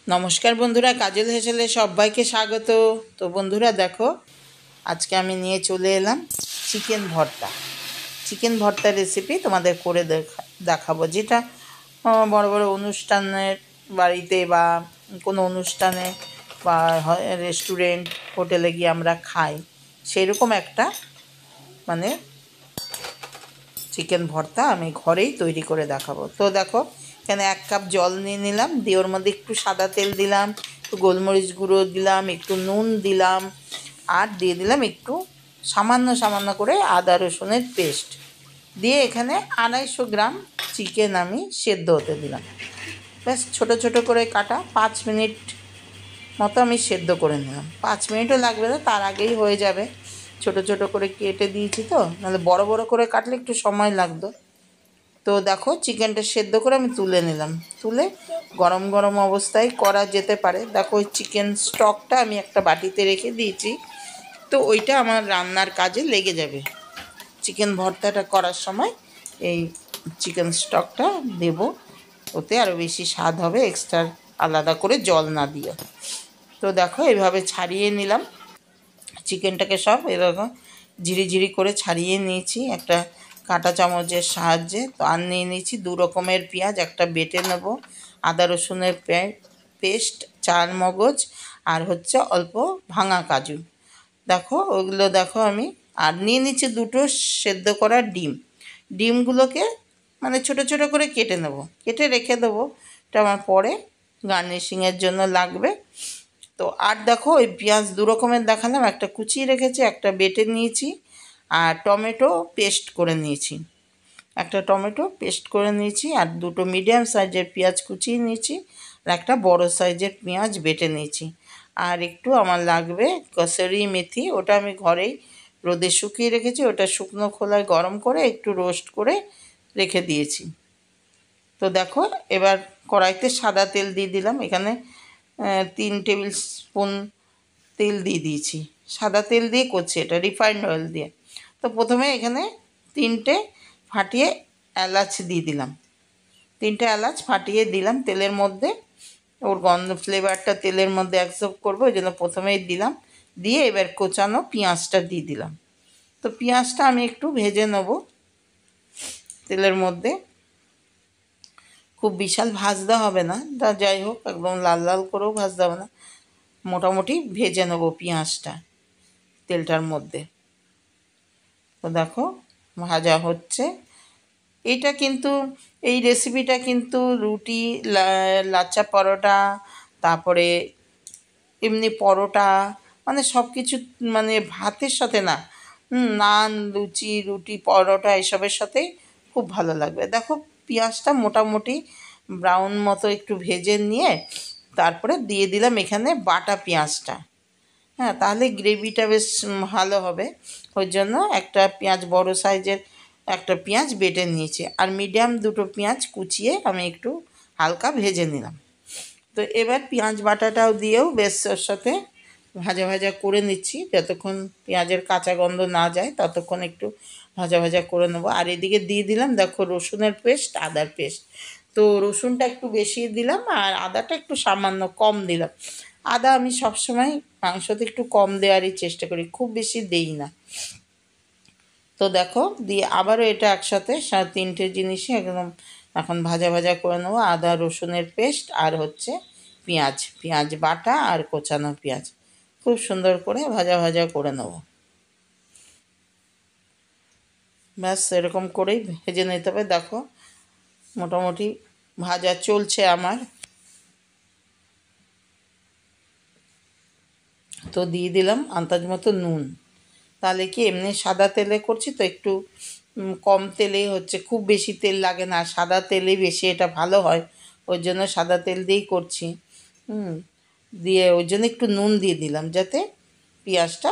নমস্কার বন্ধুরা, কাজল হেসেলে সবাইকে স্বাগত। তো বন্ধুরা দেখো, আজকে আমি নিয়ে চলে এলাম চিকেন ভর্তা। চিকেন ভর্তা রেসিপি তোমাদের করে দেখাবো, যেটা বড় বড় অনুষ্ঠানের বাড়িতে বা কোনো অনুষ্ঠানে বা রেস্টুরেন্ট হোটেলে গিয়ে আমরা খাই, সেরকম একটা মানে চিকেন ভর্তা আমি ঘরেই তৈরি করে দেখাবো। তো দেখো, এখানে 1 কাপ জল নিয়ে নিলাম, দিয়ে ওর মধ্যে একটু সাদা তেল দিলাম, একটু গোলমরিচ গুঁড়ো দিলাম, একটু নুন দিলাম, আর দিয়ে দিলাম একটু সামান্য করে আদা রসুনের পেস্ট দিয়ে এখানে 250 গ্রাম চিকেন আমি সেদ্ধ হতে দিলাম। ব্যাস ছোট ছোট করে কাটা, 5 মিনিট মতো আমি সেদ্ধ করে নিলাম। 5 মিনিটও লাগবে না, তার আগেই হয়ে যাবে। ছোট ছোট করে কেটে দিয়েছি, তো নাহলে বড় বড় করে কাটলে একটু সময় লাগতো। তো দেখো, চিকেনটা সেদ্ধ করে আমি তুলে নিলাম। তুলে গরম গরম অবস্থায় করা যেতে পারে। দেখো, ওই চিকেন স্টকটা আমি একটা বাটিতে রেখে দিয়েছি, তো ওইটা আমার রান্নার কাজে লেগে যাবে। চিকেন ভর্তাটা করার সময় এই চিকেন স্টকটা দেব, ওতে আরও বেশি স্বাদ হবে, এক্সট্রা আলাদা করে জল না দিয়ে। তো দেখো, এইভাবে ছাড়িয়ে নিলাম চিকেনটাকে, সব এরকম ঝিরি করে ছাড়িয়ে নিয়েছি একটা কাঁটা চামচের সাহায্যে। তো আর নিয়ে নিয়েছি 2 রকমের পেঁয়াজ, একটা বেটে নেব, আদা রসুনের পেস্ট, চাল মগজ, আর হচ্ছে অল্প ভাঙা কাজু। দেখো ওগুলো দেখো আমি আর নিয়ে নিচ্ছি 2টো সেদ্ধ করা ডিম। ডিমগুলোকে মানে ছোট ছোট করে কেটে নেব, কেটে রেখে দেবো, এটা আমার পরে গার্নিশিংয়ের জন্য লাগবে। তো আর দেখো, ওই পেঁয়াজ 2 রকমের দেখালাম, একটা কুচিয়ে রেখেছি, একটা বেটে নিয়েছি, আর টমেটো পেস্ট করে নিয়েছি, একটা টমেটো পেস্ট করে নিয়েছি, আর 2টো মিডিয়াম সাইজের পেঁয়াজ কুচিয়ে নিয়েছি, আর একটা বড় সাইজের পেঁয়াজ বেটে নিয়েছি। আর একটু আমার লাগবে কসুরি মেথি, ওটা আমি ঘরেই রোদে শুকিয়ে রেখেছি, ওটা শুকনো খোলায় গরম করে একটু রোস্ট করে রেখে দিয়েছি। তো দেখো, এবার কড়াইতে সাদা তেল দিয়ে দিলাম, এখানে 3 টেবিল স্পুন তেল দিয়ে দিয়েছি। সাদা তেল দিয়ে করছি, এটা রিফাইন্ড অয়েল দিয়ে। তো প্রথমে এখানে 3টে ফাটিয়ে এলাচ দিয়ে দিলাম, 3টে এলাচ ফাটিয়ে দিলাম তেলের মধ্যে, ওর গন্ধ ফ্লেভারটা তেলের মধ্যে অ্যাবজর্ব করবে, ওই জন্য প্রথমেই দিলাম। দিয়ে এবার কোচানো পেঁয়াজটা দিয়ে দিলাম। তো পেঁয়াজটা আমি একটু ভেজে নেব তেলের মধ্যে, খুব বিশাল ভাজতে হবে না, তা যাই হোক, একদম লাল লাল করেও ভাজতে হবে না, মোটামুটি ভেজে নেব পেঁয়াজটা তেলটার মধ্যে। তো দেখো ভাজা হচ্ছে। এটা কিন্তু এই রেসিপিটা কিন্তু রুটি, লাচ্চা পরোটা, তারপরে এমনি পরোটা, মানে সব কিছু, মানে ভাতের সাথে না, নান, লুচি, রুটি, পরোটা এসবের সাথেই খুব ভালো লাগবে। দেখো, পেঁয়াজটা মোটামুটি ব্রাউন মতো একটু ভেজে নিয়ে তারপরে দিয়ে দিলাম এখানে বাটা পেঁয়াজটা। হ্যাঁ, তাহলে গ্রেভিটা বেশ ভালো হবে। ওই জন্য একটা পেঁয়াজ, বড় সাইজের একটা পেঁয়াজ বেটে নিয়েছি, আর মিডিয়াম 2টো পেঁয়াজ কুচিয়ে আমি একটু হালকা ভেজে নিলাম। তো এবার পেঁয়াজ বাটাটাও দিয়েও বেশ ওর সাথে ভাজা করে নিচ্ছি, যতক্ষণ পেঁয়াজের কাঁচা গন্ধ না যায় ততক্ষণ একটু ভাজা করে নেবো। আর এদিকে দিয়ে দিলাম দেখো রসুনের পেস্ট, আদার পেস্ট। তো রসুনটা একটু বেশি দিলাম, আর আদাটা একটু সামান্য কম দিলাম। আদা আমি সবসময় মাংসতে একটু কম দেওয়ারই চেষ্টা করি, খুব বেশি দেই না। তো দেখো, দিয়ে আবারও এটা একসাথে 3টে জিনিসই একদম এখন ভাজা করে নেবো। আদা রসুনের পেস্ট, আর হচ্ছে পেঁয়াজ বাটা, আর কোচানো পেঁয়াজ, খুব সুন্দর করে ভাজা করে নেব। ব্যাস এরকম করেই ভেজে নিতে হবে। দেখো মোটামুটি ভাজা চলছে আমার। তো দিয়ে দিলাম আন্দাজ মতো নুন, তাহলে কি এমনি সাদা তেলে করছি তো একটু কম তেলেই হচ্ছে, খুব বেশি তেল লাগে না, সাদা তেলেই বেশি এটা ভালো হয়, ওই জন্য সাদা তেল দিয়েই করছি। দিয়ে ওই জন্য একটু নুন দিয়ে দিলাম, যাতে পেঁয়াজটা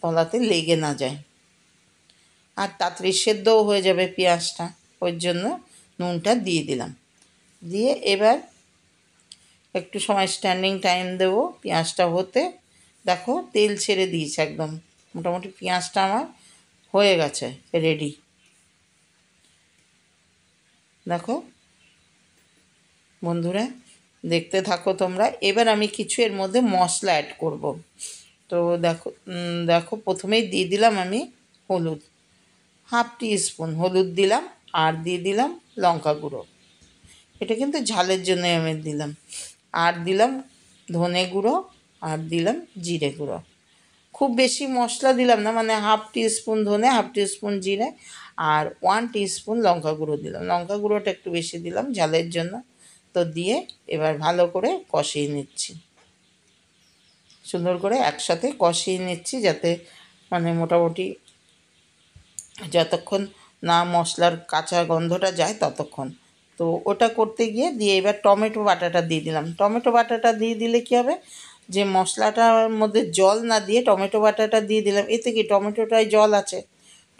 তলাতে লেগে না যায়, আর তাড়াতাড়ি সেদ্ধও হয়ে যাবে পেঁয়াজটা, ওই জন্য নুনটা দিয়ে দিলাম। দিয়ে এবার একটু সময় স্ট্যান্ডিং টাইম দেবো পেঁয়াজটা হতে। দেখো তেল ছেড়ে দিয়েছে একদম, মোটামুটি পেঁয়াজটা আমার হয়ে গেছে, রেডি। দেখো বন্ধুরা, দেখতে থাকো তোমরা। এবার আমি কিছু এর মধ্যে মশলা অ্যাড করব। তো দেখো দেখো প্রথমেই দিয়ে দিলাম আমি হলুদ, 1/2 টিস্পুন হলুদ দিলাম, আর দিয়ে দিলাম লঙ্কা গুঁড়ো, এটা কিন্তু ঝালের জন্য আমি দিলাম, আর দিলাম ধনে গুঁড়ো, আর দিলাম জিরে গুঁড়ো। খুব বেশি মশলা দিলাম না, মানে 1/2 টিস্পুন ধনে, 1/2 টিস্পুন জিরে, আর 1 টিস্পুন লঙ্কা গুঁড়ো দিলাম। লঙ্কা গুঁড়োটা একটু বেশি দিলাম ঝালের জন্য। তো দিয়ে এবার ভালো করে কষিয়ে নিচ্ছি, সুন্দর করে একসাথে কষিয়ে নিচ্ছি, যাতে মানে মোটামুটি যতক্ষণ না মশলার কাঁচা গন্ধটা যায় ততক্ষণ। তো ওটা করতে গিয়ে দিয়ে এবার টমেটো বাটাটা দিয়ে দিলাম। টমেটো বাটাটা দিয়ে দিলে কী হবে, যে মশলাটার মধ্যে জল না দিয়ে টমেটো বাটাটা দিয়ে দিলাম, এতে কি টমেটোটায় জল আছে,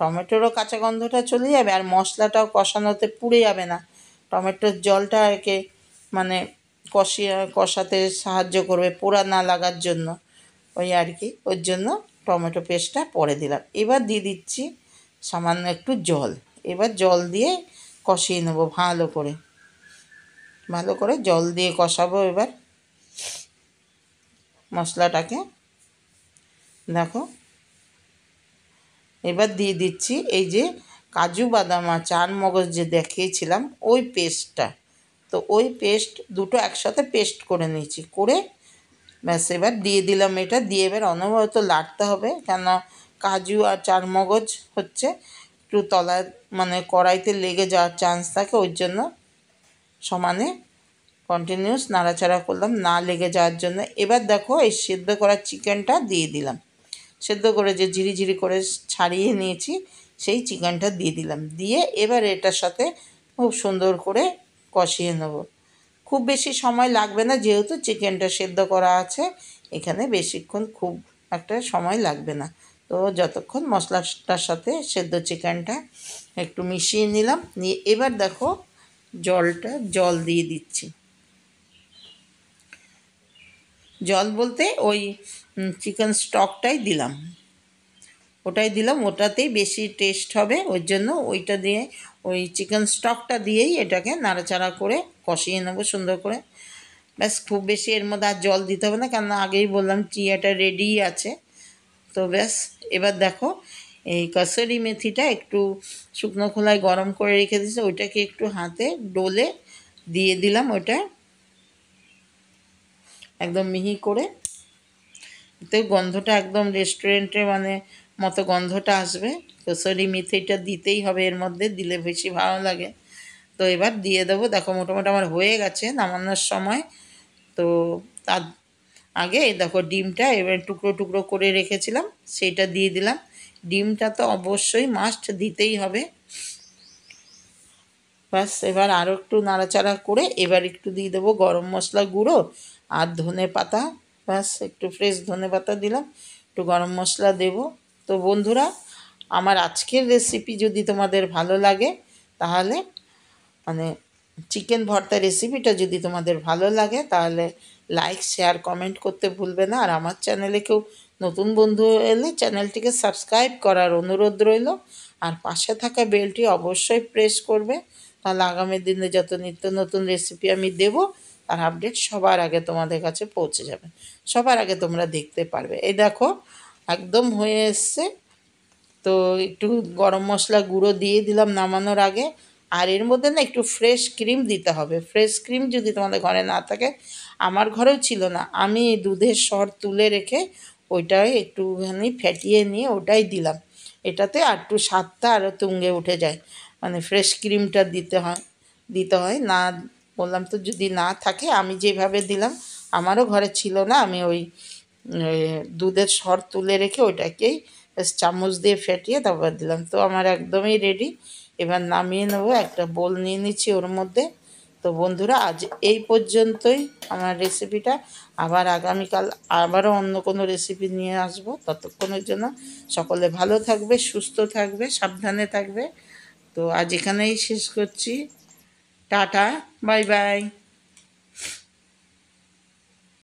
টমেটোরও কাঁচা গন্ধটা চলে যাবে, আর মশলাটাও কষানোতে পুড়ে যাবে না। টমেটোর জলটা একে মানে কষাতে সাহায্য করবে, পোড়া না লাগার জন্য, ওই আর কি, ওর জন্য টমেটো পেস্টটা পরে দিলাম। এবার দিয়ে দিচ্ছি সামান্য একটু জল। এবার জল দিয়ে কষিয়ে নেবো ভালো করে, ভালো করে জল দিয়ে কষাবো এবার মশলাটাকে। দেখো এবার দিয়ে দিচ্ছি এই যে কাজু বাদাম আর চারমগজ যে দেখিয়েছিলাম ওই পেস্টটা। তো ওই পেস্ট দুটো একসাথে পেস্ট করে নিয়েছি, করে ব্যাস এবার দিয়ে দিলাম। এটা দিয়ে এবার অনবরত লাড়তে হবে, কেন কাজু আর চারমগজ হচ্ছে একটু তলায় মানে কড়াইতে লেগে যাওয়ার চান্স থাকে, ওই জন্য সমানে কন্টিনিউস নাড়াচাড়া করলাম না লেগে যাওয়ার জন্য। এবার দেখো এই সেদ্ধ করা চিকেনটা দিয়ে দিলাম, সেদ্ধ করে যে ঝিরিঝিরি করে ছাড়িয়ে নিয়েছি সেই চিকেনটা দিয়ে দিলাম। দিয়ে এবার এটার সাথে খুব সুন্দর করে কষিয়ে নেব। খুব বেশি সময় লাগবে না, যেহেতু চিকেনটা সেদ্ধ করা আছে, এখানে বেশিক্ষণ খুব একটা সময় লাগবে না। তো যতক্ষণ মশলাটার সাথে সেদ্ধ চিকেনটা একটু মিশিয়ে নিলাম, নিয়ে এবার দেখো জল দিয়ে দিচ্ছি। জল বলতে ওই চিকেন স্টকটাই দিলাম, ওটাতেই বেশি টেস্ট হবে, ওই জন্য ওইটা দিয়ে ওই চিকেন স্টকটা দিয়েই এটাকে নাড়াচাড়া করে কষিয়ে নেবো সুন্দর করে। ব্যাস খুব বেশি এর মধ্যে আর জল দিতে হবে না, কারণ আগেই বললাম চিয়াটা রেডিই আছে। তো ব্যাস এবার দেখো এই কসুরি মেথিটা একটু শুকনো খোলায় গরম করে রেখে দিয়েছি, ওইটাকে একটু হাতে ডলে দিয়ে দিলাম, ওইটা একদম মিহি করে। এতে গন্ধটা একদম রেস্টুরেন্টের মানে মতো গন্ধটা আসবে। কসুরি মেথিটা দিতেই হবে এর মধ্যে, দিলে বেশি ভালো লাগে। তো এবার দিয়ে দেবো। দেখো মোটামুটি আমার হয়ে গেছে নামানোর সময়। তো তার আগে দেখো ডিমটা এবার টুকরো টুকরো করে রেখেছিলাম সেইটা দিয়ে দিলাম। ডিমটা তো অবশ্যই মাস্ট দিতেই হবে। ব্যাস এবার আরও একটু নাড়াচাড়া করে এবার একটু দিয়ে দেবো গরম মশলা গুঁড়ো আর ধনে পাতা। ব্যাস একটু ফ্রেশ ধনে পাতা দিলাম, একটু গরম মশলা দেব। তো বন্ধুরা, আমার আজকের রেসিপি যদি তোমাদের ভালো লাগে, তাহলে মানে চিকেন ভর্তা রেসিপিটা যদি তোমাদের ভালো লাগে, তাহলে লাইক শেয়ার কমেন্ট করতে ভুলবে না। আর আমার চ্যানেলে কেউ নতুন বন্ধু এলে চ্যানেলটিকে সাবস্ক্রাইব করার অনুরোধ রইল, আর পাশে থাকা বেলটি অবশ্যই প্রেস করবে, তাহলে আগামী দিনে যত নিত্য নতুন রেসিপি আমি দেব তার আপডেট সবার আগে তোমাদের কাছে পৌঁছে যাবে, সবার আগে তোমরা দেখতে পারবে। এই দেখো একদম হয়ে এসছে। তো একটু গরম মশলা গুঁড়ো দিয়ে দিলাম নামানোর আগে। আর এর মধ্যে না একটু ফ্রেশ ক্রিম দিতে হবে। ফ্রেশ ক্রিম যদি তোমাদের ঘরে না থাকে, আমার ঘরেও ছিল না, আমি দুধের সর তুলে রেখে ওইটাই একটুখানি ফেটিয়ে নিয়ে ওটাই দিলাম। এটাতে আর একটু স্বাদটা আরও তুঙ্গে উঠে যায়, মানে ফ্রেশ ক্রিমটা দিতে হয় না, বললাম তো যদি না থাকে। আমি যেভাবে দিলাম আমারও ঘরে ছিল না, আমি ওই দুধের সর তুলে রেখে ওইটাকেই চামচ দিয়ে ফেটিয়ে তারপর দিলাম। তো আমার একদমই রেডি। এবার নামিয়ে নেবো, একটা বোল নিয়ে নিচ্ছি ওর মধ্যে। তো বন্ধুরা, আজ এই পর্যন্তই আমার রেসিপিটা। আবার আগামীকাল আবারও অন্য কোনো রেসিপি নিয়ে আসবো। ততক্ষণের জন্য সকলে ভালো থাকবে, সুস্থ থাকবে, সাবধানে থাকবে। তো আজ এখানেই শেষ করছি। Tata, bye bye.